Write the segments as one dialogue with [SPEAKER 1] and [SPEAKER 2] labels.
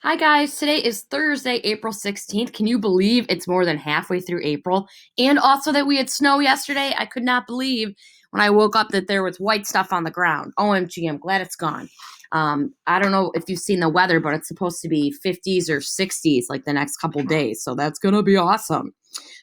[SPEAKER 1] Hi guys, today is Thursday, April 16th. Can you believe it's more than halfway through April? And also that we had snow yesterday. I could not believe when I woke up that there was white stuff on the ground. OMG, I'm glad it's gone. I don't know if you've seen the weather, but it's supposed to be 50s or 60s like the next couple days. So that's going to be awesome.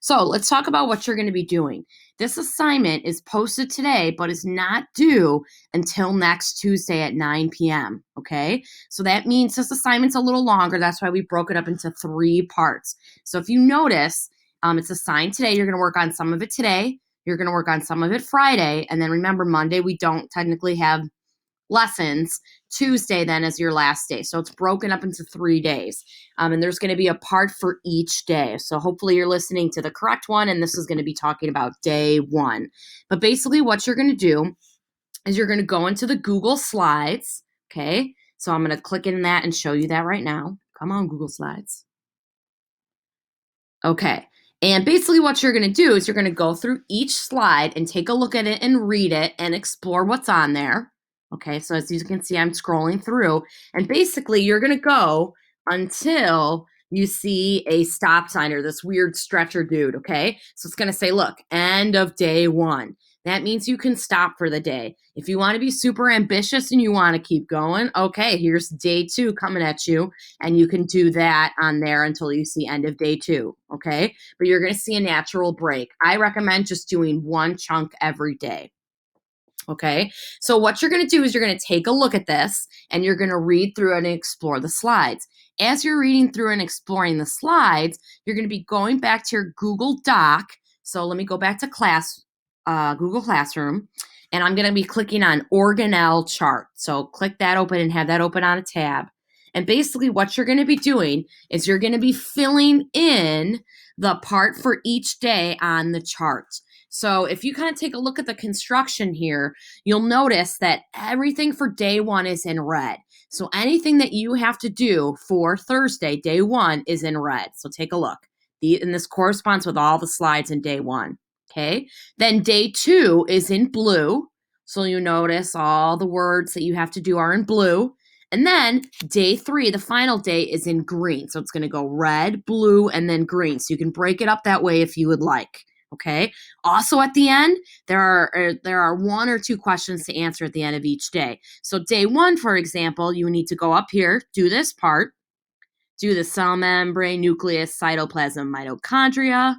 [SPEAKER 1] So let's talk about what you're going to be doing. This assignment is posted today, but is not due until next Tuesday at 9 p.m. Okay. So that means this assignment's a little longer. That's why we broke it up into 3 parts. So if you notice, it's assigned today. You're going to work on some of it today. You're going to work on some of it Friday. And then remember, Monday, we don't technically have lessons. Tuesday then is your last day. So it's broken up into 3 days. And there's going to be a part for each day. So hopefully you're listening to the correct one. And this is going to be talking about day 1. But basically what you're going to do is you're going to go into the Google Slides. Okay. So I'm going to click in that and show you that right now. Come on, Google Slides. Okay. And basically what you're going to do is you're going to go through each slide and take a look at it and read it and explore what's on there. Okay. So as you can see, I'm scrolling through, and basically you're going to go until you see a stop sign or this weird stretcher dude. Okay. So it's going to say, look, end of day 1. That means you can stop for the day. If you want to be super ambitious and you want to keep going, okay, here's day 2 coming at you, and you can do that on there until you see end of day 2, okay? But you're going to see a natural break. I recommend just doing 1 chunk every day. Okay, so what you're going to do is you're going to take a look at this and you're going to read through it and explore the slides. As you're reading through and exploring the slides, you're going to be going back to your Google Doc. So let me go back to Google Classroom, and I'm going to be clicking on Organelle chart. So click that open and have that open on a tab. And basically what you're going to be doing is you're going to be filling in the part for each day on the chart. So if you kind of take a look at the construction here, you'll notice that everything for day 1 is in red. So anything that you have to do for Thursday, day 1, is in red. So take a look. And this corresponds with all the slides in day 1. Okay. Then day 2 is in blue. So you notice all the words that you have to do are in blue. And then day 3, the final day, is in green. So it's going to go red, blue, and then green. So you can break it up that way if you would like. Okay. Also at the end, there are 1 or 2 questions to answer at the end of each day. So day 1, for example, you need to go up here, do this part, do the cell membrane, nucleus, cytoplasm, mitochondria,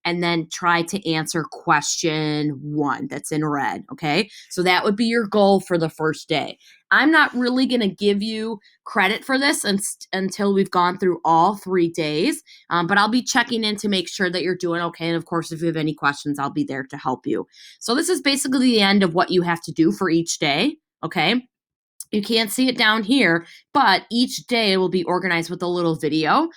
[SPEAKER 1] and then try to answer question 1 that's in red. Okay. So that would be your goal for the first day. I'm not really going to give you credit for this until we've gone through all 3 days, but I'll be checking in to make sure that you're doing okay. And of course, if you have any questions, I'll be there to help you. So this is basically the end of what you have to do for each day. Okay. You can't see it down here, but each day will be organized with a little video.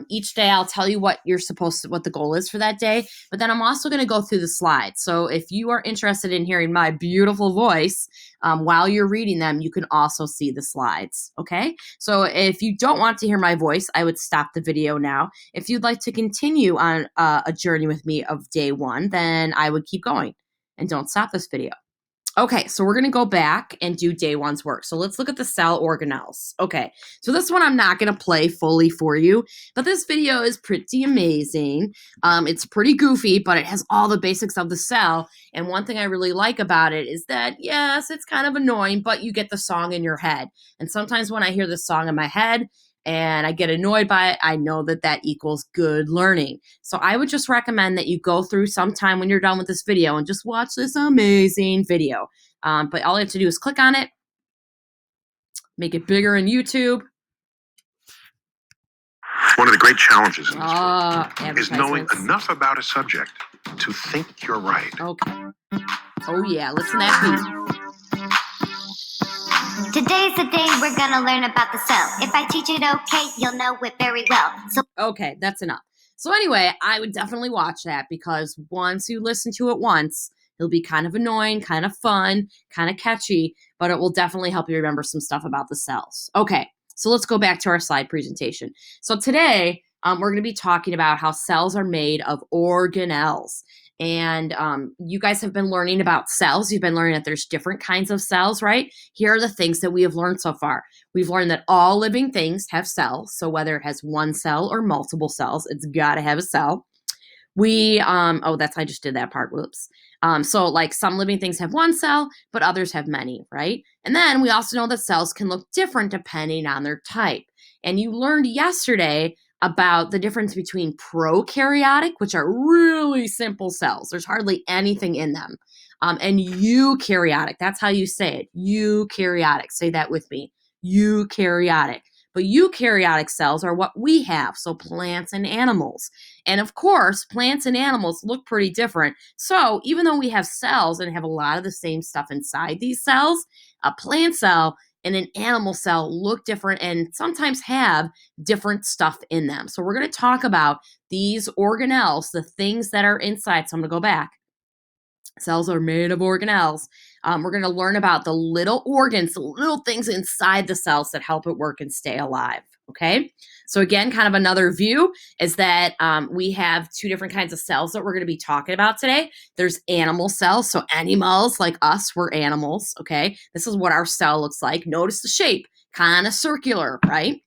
[SPEAKER 1] Each day I'll tell you what the goal is for that day, but then I'm also going to go through the slides. So if you are interested in hearing my beautiful voice while you're reading them, you can also see the slides. Okay. So if you don't want to hear my voice, I would stop the video now. If you'd like to continue on a journey with me of day 1, then I would keep going, and don't stop this video. Okay, so we're going to go back and do day 1's work. So let's look at the cell organelles. Okay, so this one I'm not going to play fully for you, but this video is pretty amazing. It's pretty goofy, but it has all the basics of the cell. And one thing I really like about it is that, yes, it's kind of annoying, but you get the song in your head. And sometimes when I hear the song in my head, and I get annoyed by it, I know that that equals good learning. So I would just recommend that you go through sometime when you're done with this video and just watch this amazing video. But all you have to do is click on it, make it bigger in YouTube.
[SPEAKER 2] One of the great challenges in this work is knowing
[SPEAKER 1] advertisements.
[SPEAKER 2] enough about a subject to think you're right.
[SPEAKER 1] Okay. Oh yeah, listen to that beat.
[SPEAKER 3] Today's the day we're gonna learn about the cell. If I teach it okay, you'll know it very well. So
[SPEAKER 1] okay, that's enough. So anyway, I would definitely watch that, because once you listen to it once, it'll be kind of annoying, kind of fun, kind of catchy, but it will definitely help you remember some stuff about the cells. Okay, so let's go back to our slide presentation. So today, we're going to be talking about how cells are made of organelles. And you guys have been learning about cells. You've been learning that there's different kinds of cells, right? Here are the things that we have learned so far. We've learned that all living things have cells. So whether it has one cell or multiple cells, it's got to have a cell. I just did that part. Whoops. So like some living things have one cell, but others have many, right? And then we also know that cells can look different depending on their type. And you learned yesterday about the difference between prokaryotic, which are really simple cells. There's hardly anything in them. And eukaryotic, that's how you say it. Eukaryotic. Say that with me. Eukaryotic. But eukaryotic cells are what we have, so plants and animals. And of course, plants and animals look pretty different. So even though we have cells and have a lot of the same stuff inside these cells, a plant cell and an animal cell look different and sometimes have different stuff in them. So we're going to talk about these organelles, the things that are inside. So I'm going to go back. Cells are made of organelles. We're going to learn about the little organs, the little things inside the cells that help it work and stay alive. Okay. So again, kind of another view is that we have two different kinds of cells that we're going to be talking about today. There's animal cells. So animals like us, we're animals. Okay. This is what our cell looks like. Notice the shape, kind of circular, right?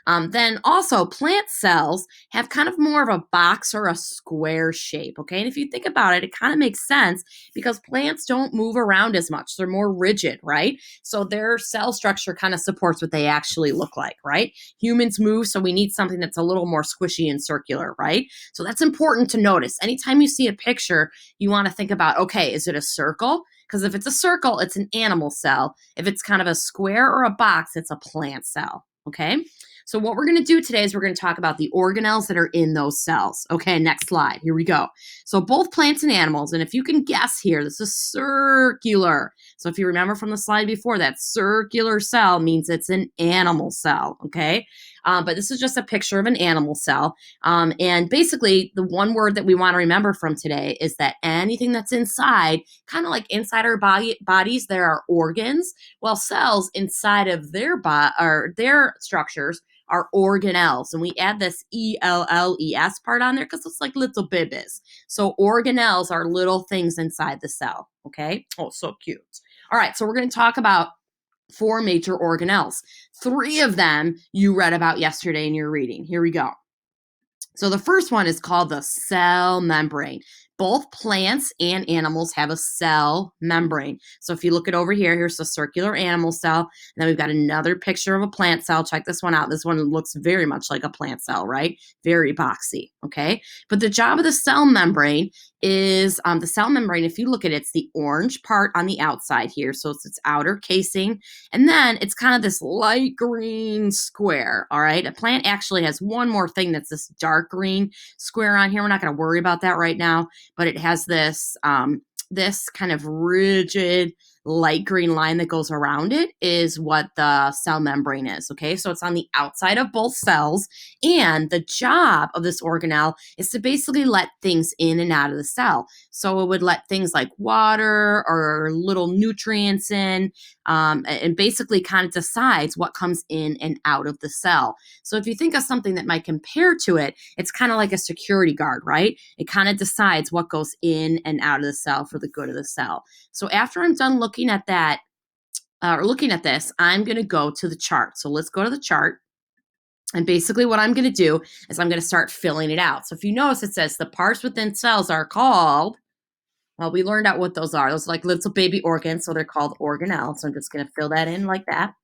[SPEAKER 1] Then also plant cells have kind of more of a box or a square shape, okay? And if you think about it, it kind of makes sense because plants don't move around as much. They're more rigid, right? So their cell structure kind of supports what they actually look like, right? Humans move, so we need something that's a little more squishy and circular, right? So that's important to notice. Anytime you see a picture, you want to think about, okay, is it a circle? Because if it's a circle, it's an animal cell. If it's kind of a square or a box, it's a plant cell, okay? So what we're going to do today is we're going to talk about the organelles that are in those cells. Okay, next slide. Here we go. So both plants and animals, and if you can guess here, this is circular. So if you remember from the slide before, that circular cell means it's an animal cell, okay? But this is just a picture of an animal cell. And basically, the one word that we want to remember from today is that anything that's inside, kind of like inside our bodies, there are organs. Well, cells inside of their structures are organelles. And we add this E-L-L-E-S part on there because it's like little babies. So organelles are little things inside the cell. Okay. Oh, so cute. All right. So we're going to talk about 4 major organelles. 3 of them you read about yesterday in your reading. Here we go. So the first one is called the cell membrane. Both plants and animals have a cell membrane. So if you look it over here, here's a circular animal cell. And then we've got another picture of a plant cell. Check this one out. This one looks very much like a plant cell, right? Very boxy, okay? But the job of the cell membrane is, if you look at it, it's the orange part on the outside here. So it's its outer casing. And then it's kind of this light green square, all right? A plant actually has one more thing that's this dark green square on here. We're not going to worry about that right now. But it has this this kind of rigid light green line that goes around it is what the cell membrane is, okay? So it's on the outside of both cells, and the job of this organelle is to basically let things in and out of the cell. So it would let things like water or little nutrients in, and basically kind of decides what comes in and out of the cell. So if you think of something that might compare to it, it's kind of like a security guard, right? It kind of decides what goes in and out of the cell for the good of the cell. So after I'm done looking at that, or looking at this, I'm going to go to the chart. So let's go to the chart. And basically what I'm going to do is I'm going to start filling it out. So if you notice, it says the parts within cells are called, well, we learned out what those are. Those are like little baby organs, so they're called organelles. So I'm just going to fill that in like that.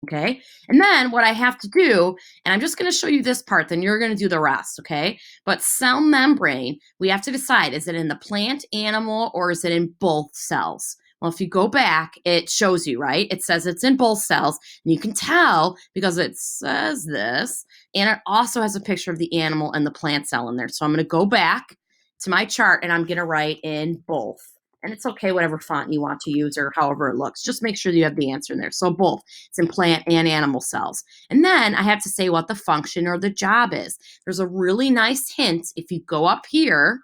[SPEAKER 1] Okay. And then what I have to do, and I'm just going to show you this part, then you're going to do the rest. Okay. But cell membrane, we have to decide, is it in the plant, animal, or is it in both cells? Well, if you go back, it shows you, right? It says it's in both cells. And you can tell because it says this. And it also has a picture of the animal and the plant cell in there. So I'm going to go back to my chart and I'm going to write in both. And it's okay, whatever font you want to use or however it looks. Just make sure you have the answer in there. So both. It's in plant and animal cells. And then I have to say what the function or the job is. There's a really nice hint. If you go up here,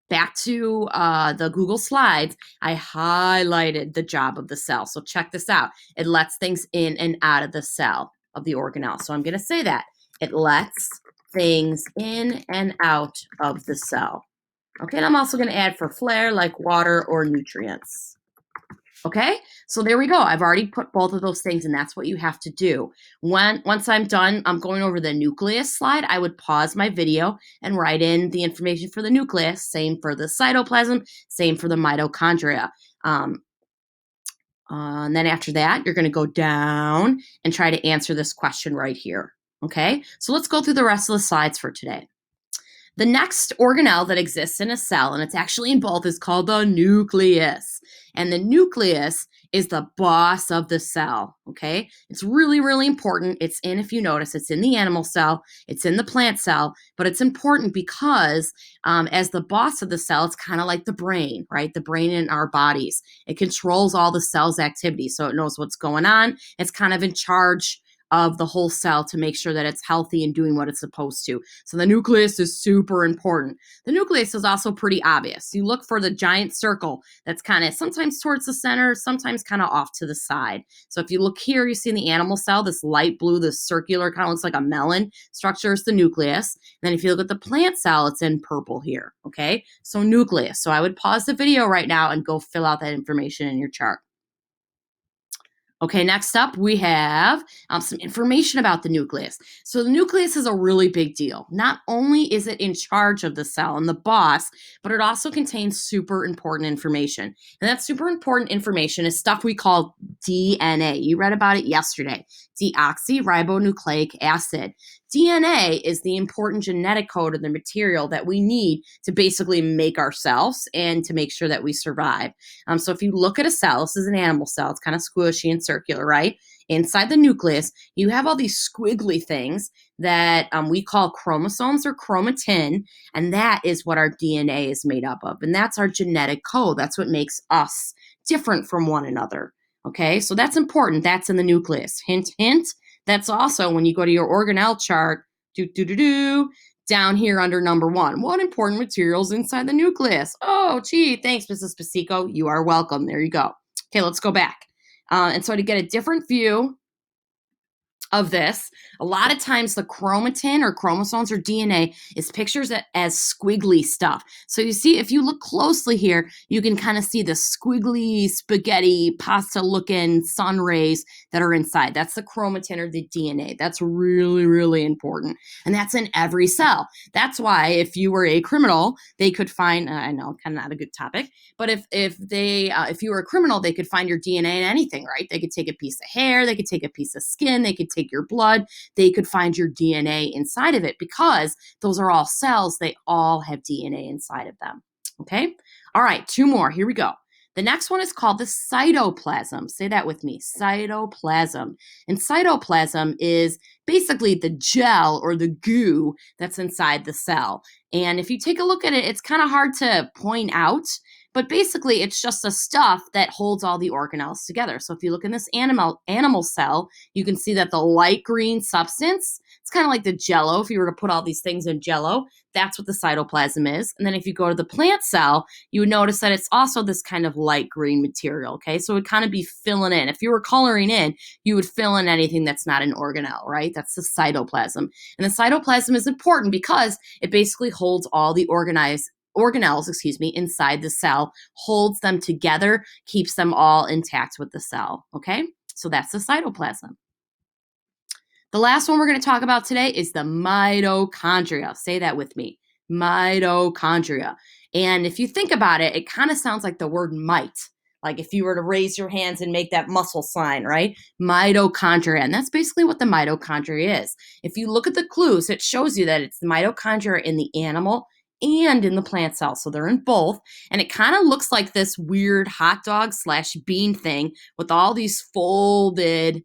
[SPEAKER 1] back to the Google Slides, I highlighted the job of the cell. So check this out. It lets things in and out of the cell of the organelle. So I'm going to say that. It lets things in and out of the cell. Okay, and I'm also going to add for flair like water or nutrients. Okay, so there we go. I've already put both of those things, and that's what you have to do. Once I'm done, I'm going over the nucleus slide. I would pause my video and write in the information for the nucleus. Same for the cytoplasm. Same for the mitochondria. And then after that, you're going to go down and try to answer this question right here. Okay, so let's go through the rest of the slides for today. The next organelle that exists in a cell, and it's actually in both, is called the nucleus. And the nucleus is the boss of the cell, okay? It's really, really important. It's in, if you notice, it's in the animal cell, it's in the plant cell, but it's important because as the boss of the cell, it's kind of like the brain, right? The brain in our bodies. It controls all the cell's activity, so it knows what's going on. It's kind of in charge of the whole cell to make sure that it's healthy and doing what it's supposed to. So the nucleus is super important. The nucleus is also pretty obvious. You look for the giant circle that's kind of sometimes towards the center, sometimes kind of off to the side. So if you look here, you see in the animal cell, this light blue, this circular, kind of looks like a melon structure is the nucleus. And then if you look at the plant cell, it's in purple here, okay? So nucleus. So I would pause the video right now and go fill out that information in your chart. Okay, next up, we have some information about the nucleus. So the nucleus is a really big deal. Not only is it in charge of the cell and the boss, but it also contains super important information. And that super important information is stuff we call DNA. You read about it yesterday, deoxyribonucleic acid. DNA is the important genetic code of the material that we need to basically make ourselves and to make sure that we survive. So if you look at a cell, this is an animal cell, it's kind of squishy and circular, right? Inside the nucleus, you have all these squiggly things that we call chromosomes or chromatin, and that is what our DNA is made up of. And that's our genetic code. That's what makes us different from one another. Okay, so that's important. That's in the nucleus. Hint, hint. That's also when you go to your organelle chart, down here under number 1. What important materials inside the nucleus? Oh, gee, thanks, Mrs. Pasico. You are welcome. There you go. Okay, let's go back. And so to get a different view of this, a lot of times the chromatin or chromosomes or DNA is pictures as squiggly stuff. So you see, if you look closely here, you can kind of see the squiggly spaghetti pasta looking sun rays that are inside. That's the chromatin or the DNA. That's really, really important. And that's in every cell. That's why if you were a criminal, they could find, I know, kind of not a good topic, but if you were a criminal, they could find your DNA in anything, right? They could take a piece of hair, they could take a piece of skin, they could take your blood, they could find your DNA inside of it because those are all cells. They all have DNA inside of them. Okay? All right, 2 more. Here we go. The next one is called the cytoplasm. Say that with me, cytoplasm. And cytoplasm is basically the gel or the goo that's inside the cell. And if you take a look at it, it's kind of hard to point out, but basically it's just the stuff that holds all the organelles together. So if you look in this animal cell, you can see that the light green substance, it's kind of like the jello. If you were to put all these things in jello, that's what the cytoplasm is. And then if you go to the plant cell, you would notice that it's also this kind of light green material, okay? So it would kind of be filling in. If you were coloring in, you would fill in anything that's not an organelle, right? That's the cytoplasm. And the cytoplasm is important because it basically holds all the organelles, inside the cell, holds them together, keeps them all intact with the cell, okay? So that's the cytoplasm. The last one we're going to talk about today is the mitochondria. Say that with me, mitochondria. And if you think about it, it kind of sounds like the word might. Like if you were to raise your hands and make that muscle sign, right? Mitochondria. And that's basically what the mitochondria is. If you look at the clues, it shows you that it's the mitochondria in the animal and in the plant cell. So they're in both. And it kind of looks like this weird hot dog / bean thing with all these folded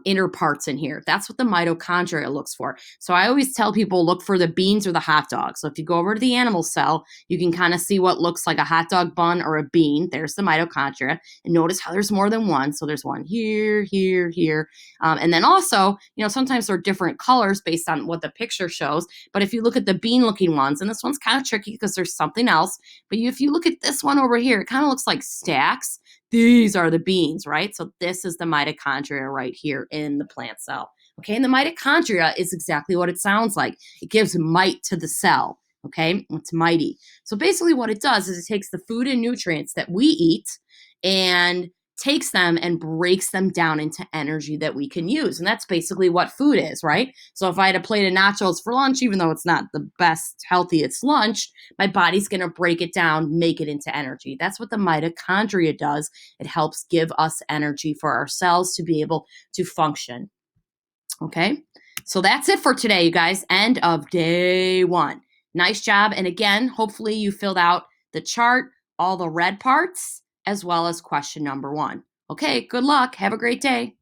[SPEAKER 1] inner parts in here. That's what the mitochondria looks for. So I always tell people look for the beans or the hot dog. So if you go over to the animal cell, you can kind of see what looks like a hot dog bun or a bean. There's the mitochondria. And notice how there's more than one. So there's one here, here, here. And then also, sometimes they're different colors based on what the picture shows. But if you look at the bean looking ones, and this one's kind of tricky because there's something else. But if you look at this one over here, it kind of looks like stacks. These are the beans, right? So this is the mitochondria right here in the plant cell. Okay, and the mitochondria is exactly what it sounds like. It gives might to the cell. Okay, it's mighty. So basically what it does is it takes the food and nutrients that we eat and takes them and breaks them down into energy that we can use. And that's basically what food is, right? So if I had a plate of nachos for lunch, even though it's not the best, healthiest lunch, my body's going to break it down, make it into energy. That's what the mitochondria does. It helps give us energy for our cells to be able to function. Okay, so that's it for today, you guys. End of day 1. Nice job. And again, hopefully you filled out the chart, all the red parts, as well as question number 1. Okay, good luck. Have a great day.